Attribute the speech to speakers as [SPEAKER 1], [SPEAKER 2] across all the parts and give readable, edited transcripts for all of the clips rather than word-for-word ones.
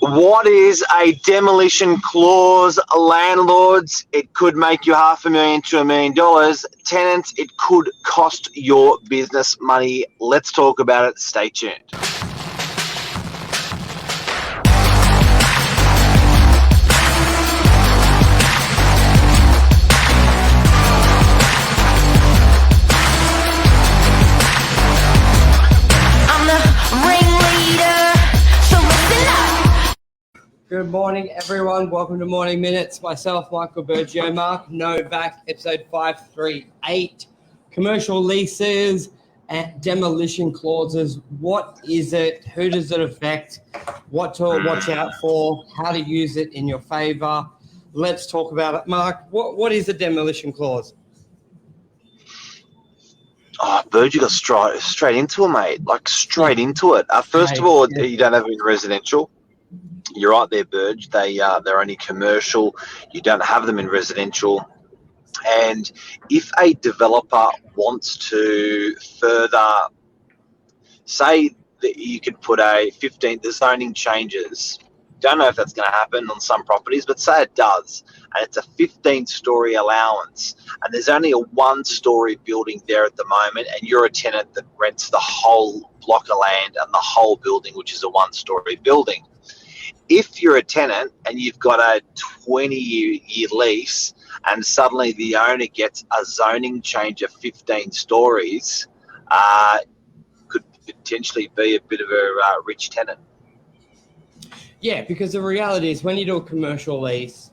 [SPEAKER 1] What is a demolition clause? Landlords, it could make you $500,000 to $1 million. Tenants, it could cost your business money. Let's talk about it. Stay tuned.
[SPEAKER 2] Good morning, everyone. Welcome to Morning Minutes. Myself, Michael Bergio, Mark Novak, episode 538. Commercial leases and demolition clauses. What is it? Who does it affect? What to watch out for? How to use it in your favor? Let's talk about it. Mark, what is a demolition clause?
[SPEAKER 1] Oh, Bird, you got straight into it, mate. Like straight into it. First of all, you don't have it in residential. You're right there, Burge. They're only commercial. You don't have them in residential. And if a developer wants to further, say that you could put the zoning changes. Don't know if that's going to happen on some properties, but say it does, and it's a 15-story allowance, and there's only a 1-story building there at the moment, and you're a tenant that rents the whole block of land and the whole building, which is a 1-story building. If you're a tenant and you've got a 20-year lease and suddenly the owner gets a zoning change of 15 stories, could potentially be a bit of a rich tenant.
[SPEAKER 2] Yeah, because the reality is when you do a commercial lease,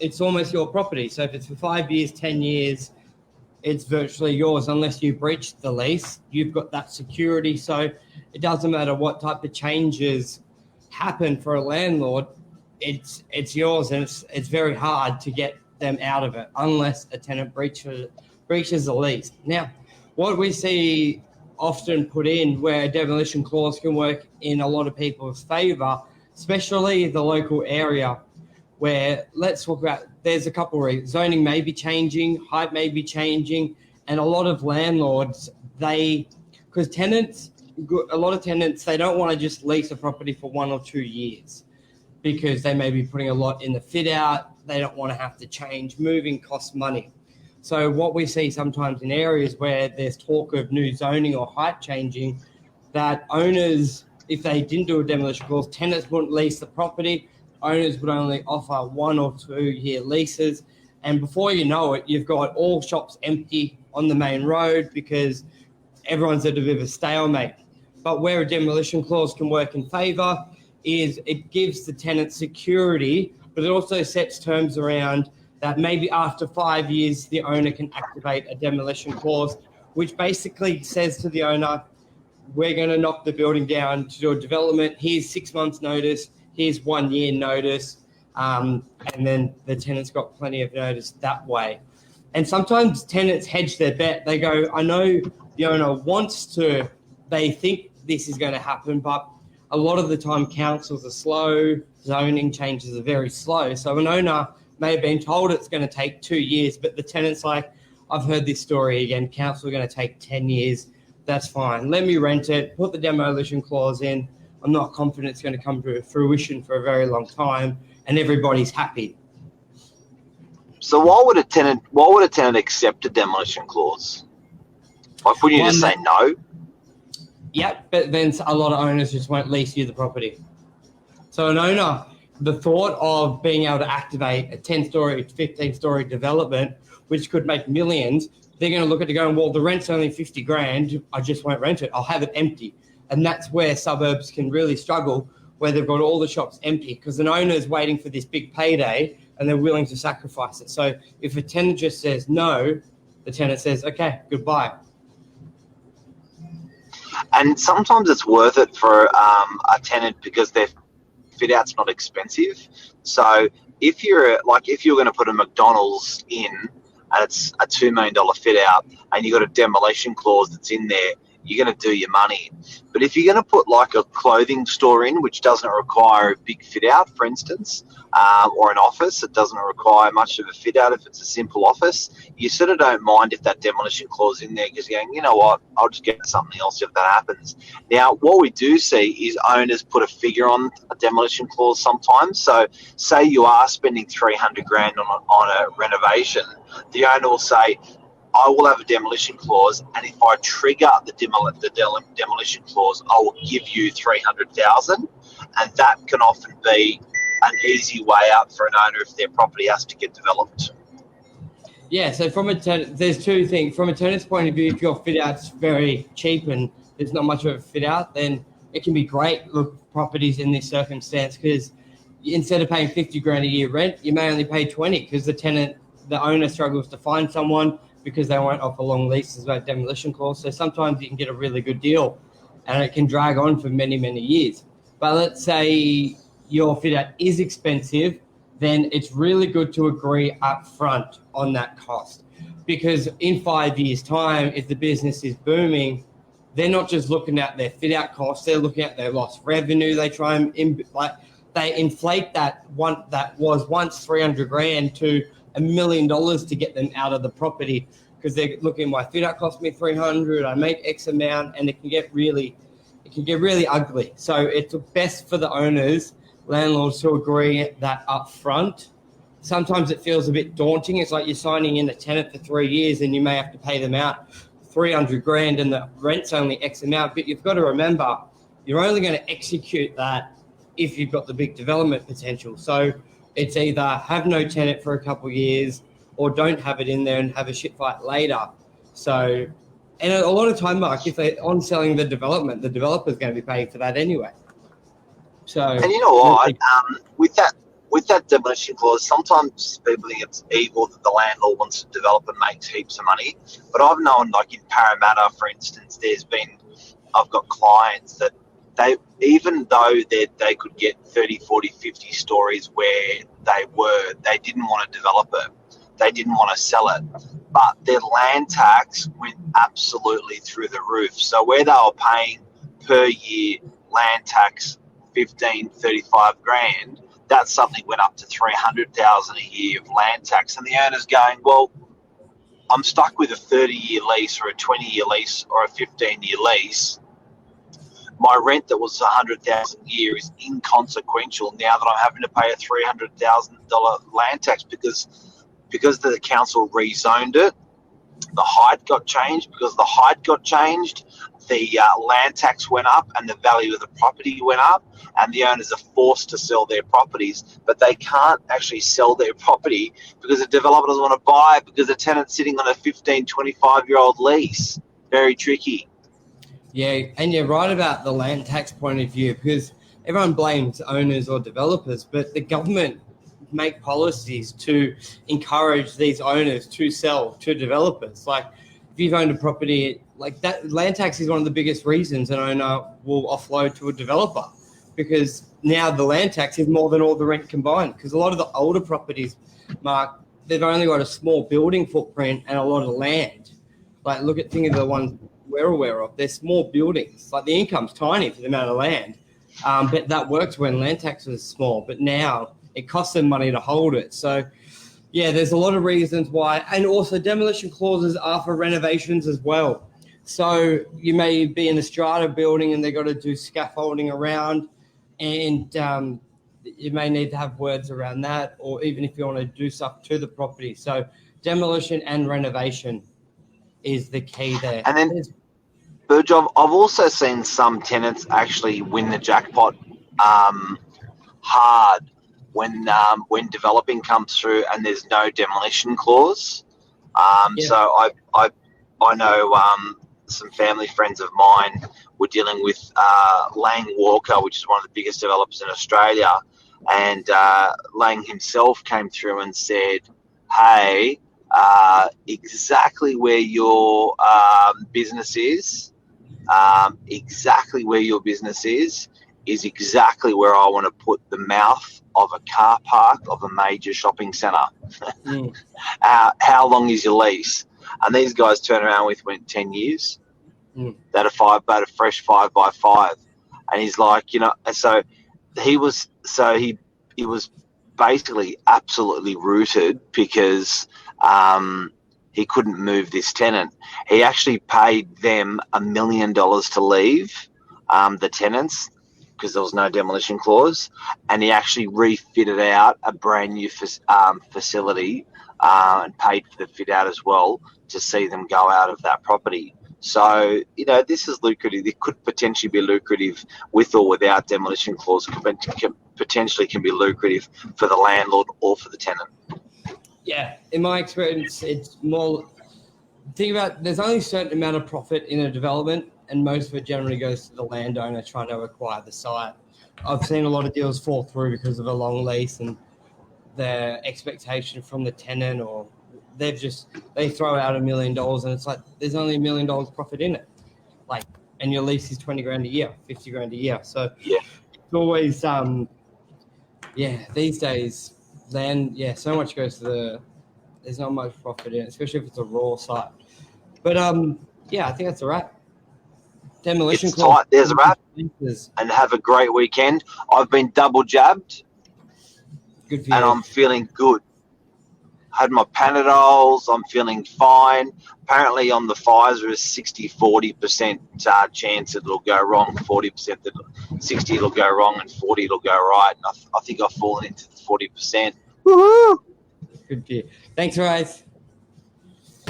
[SPEAKER 2] it's almost your property. So if it's for 5 years, 10 years, it's virtually yours unless you breach the lease. You've got that security. So it doesn't matter what type of changes happen for a landlord, it's yours, and it's very hard to get them out of it unless a tenant breaches the lease. Now, what we see often put in where a demolition clause can work in a lot of people's favor, especially the local area, where let's talk about, there's a couple of reasons. Zoning may be changing, height may be changing, and a lot of landlords, because a lot of tenants, they don't want to just lease a property for 1 or 2 years because they may be putting a lot in the fit out. They don't want to have to change. Moving costs money. So what we see sometimes in areas where there's talk of new zoning or height changing, that owners, if they didn't do a demolition clause, tenants wouldn't lease the property. Owners would only offer 1 or 2 year leases. And before you know it, you've got all shops empty on the main road because everyone's at a bit of a stalemate. But where a demolition clause can work in favour is it gives the tenant security, but it also sets terms around that maybe after 5 years, the owner can activate a demolition clause, which basically says to the owner, we're going to knock the building down to do a development. Here's 6 months notice. Here's 1 year notice. And then the tenant's got plenty of notice that way. And sometimes tenants hedge their bet. They go, I know the owner wants to, they think this is going to happen, but a lot of the time councils are slow, zoning changes are very slow. So an owner may have been told it's going to take 2 years, but the tenant's like, I've heard this story again, council are going to take 10 years. That's fine. Let me rent it, put the demolition clause in. I'm not confident it's going to come to fruition for a very long time, and everybody's happy.
[SPEAKER 1] So why would a tenant accept a demolition clause? Like, wouldn't you just say no?
[SPEAKER 2] Yeah, but then a lot of owners just won't lease you the property. So an owner, the thought of being able to activate a 10-story, 15-story development, which could make millions, they're going to look at it going, well, the rent's only 50 grand. I just won't rent it. I'll have it empty. And that's where suburbs can really struggle, where they've got all the shops empty because an owner is waiting for this big payday and they're willing to sacrifice it. So if a tenant just says no, the tenant says, okay, goodbye.
[SPEAKER 1] And sometimes it's worth it for a tenant because their fit out's not expensive. So if you're going to put a McDonald's in and it's a $2 million fit out and you've got a demolition clause that's in there, you're going to do your money. But if you're going to put like a clothing store in, which doesn't require a big fit out, for instance, or an office that doesn't require much of a fit out, if it's a simple office, you sort of don't mind if that demolition clause in there, because you're going, you know what, I'll just get something else if that happens. Now, what we do see is owners put a figure on a demolition clause sometimes. So say you are spending 300 grand on a renovation, the owner will say, I will have a demolition clause, and if I trigger the demolition clause, I will give you 300,000, and that can often be an easy way out for an owner if their property has to get developed.
[SPEAKER 2] Yeah, so from a tenant, there's two things. From a tenant's point of view, if your fit out's very cheap and there's not much of a fit out, then it can be great properties in this circumstance, because instead of paying 50 grand a year rent, you may only pay 20 because the owner struggles to find someone because they won't offer long leases about demolition clause. So sometimes you can get a really good deal and it can drag on for many, many years. But let's say your fit out is expensive, then it's really good to agree up front on that cost. Because in 5 years' time, if the business is booming, they're not just looking at their fit out costs, they're looking at their lost revenue. They try and they inflate that was once 300 grand to $1 million to get them out of the property, because they're looking, my fit out cost me 300, I make X amount, and it can get really ugly. So it's best for the owners, landlords, to agree that up front. Sometimes it feels a bit daunting. It's like you're signing in a tenant for 3 years and you may have to pay them out 300 grand and the rent's only X amount. But you've got to remember, you're only going to execute that if you've got the big development potential. So it's either have no tenant for a couple of years or don't have it in there and have a shit fight later. So, and a lot of time, Mark, if they're on selling the development, the developer's going to be paying for that anyway. So,
[SPEAKER 1] and you know what? With that demolition clause, sometimes people think it's evil that the landlord wants to develop and makes heaps of money. But I've known, like in Parramatta, for instance, I've got clients that even though they could get 30, 40, 50 stories where they didn't want to develop it. They didn't want to sell it. But their land tax went absolutely through the roof. So where they were paying per year land tax 15, 35 grand, that suddenly went up to 300,000 a year of land tax. And the owner's going, well, I'm stuck with a 30-year lease or a 20-year lease or a 15-year lease. My rent that was $100,000 a year is inconsequential now that I'm having to pay a $300,000 land tax because the council rezoned it. The height got changed. Because the height got changed, the land tax went up and the value of the property went up, and the owners are forced to sell their properties, but they can't actually sell their property because the developer doesn't want to buy it because the tenant's sitting on a 15, 25-year-old lease. Very tricky.
[SPEAKER 2] Yeah, and you're right about the land tax point of view, because everyone blames owners or developers, but the government make policies to encourage these owners to sell to developers. Like if you've owned a property, like that, land tax is one of the biggest reasons an owner will offload to a developer, because now the land tax is more than all the rent combined. Because a lot of the older properties, Mark, they've only got a small building footprint and a lot of land. Like think of the ones we're aware of. They're small buildings. Like the income's tiny for the amount of land. But that works when land tax was small. But now it costs them money to hold it. So, yeah, there's a lot of reasons why. And also demolition clauses are for renovations as well. So you may be in a strata building and they've got to do scaffolding around, and you may need to have words around that, or even if you want to do stuff to the property. So demolition and renovation is the key there.
[SPEAKER 1] And then, Burge, I've also seen some tenants actually win the jackpot hard when developing comes through and there's no demolition clause. So I know some family friends of mine were dealing with Lang Walker, which is one of the biggest developers in Australia, and Lang himself came through and said, hey, exactly where your business is, is exactly where I want to put the mouth of a car park of a major shopping centre. How long is your lease? And these guys turned around went 10 years. That a fresh 5x5, and he's like, so he was basically absolutely rooted because he couldn't move this tenant. He actually paid them $1 million to leave, the tenants, because there was no demolition clause, and he actually refitted out a brand new facility and paid for the fit out as well to see them go out of that property. So, this is lucrative. It could potentially be lucrative with or without demolition clause. Potentially can be lucrative for the landlord or for the tenant.
[SPEAKER 2] Yeah, in my experience, it's more. Think about, there's only a certain amount of profit in a development, and most of it generally goes to the landowner trying to acquire the site. I've seen a lot of deals fall through because of a long lease and the expectation from the tenant, or they throw out $1 million and it's like there's only $1 million profit in it, and your lease is $20,000 a year, $50,000 a year. So
[SPEAKER 1] yeah,
[SPEAKER 2] it's always these days land, so much goes to there's not much profit in it, especially if it's a raw site. But I think that's a wrap. Demolition
[SPEAKER 1] it's tight. There's a wrap. And have a great weekend. I've been double jabbed.
[SPEAKER 2] Good for you.
[SPEAKER 1] And I'm feeling good. Had my Panadols. I'm feeling fine. Apparently on the Pfizer is 40% chance it'll go wrong. 40% that 60 it'll go wrong and 40 it'll go right. And I think I've fallen into the 40%. Woohoo!
[SPEAKER 2] Good for you. Thanks, Rise.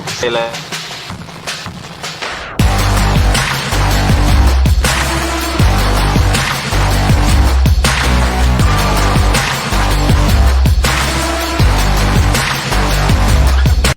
[SPEAKER 1] See you later.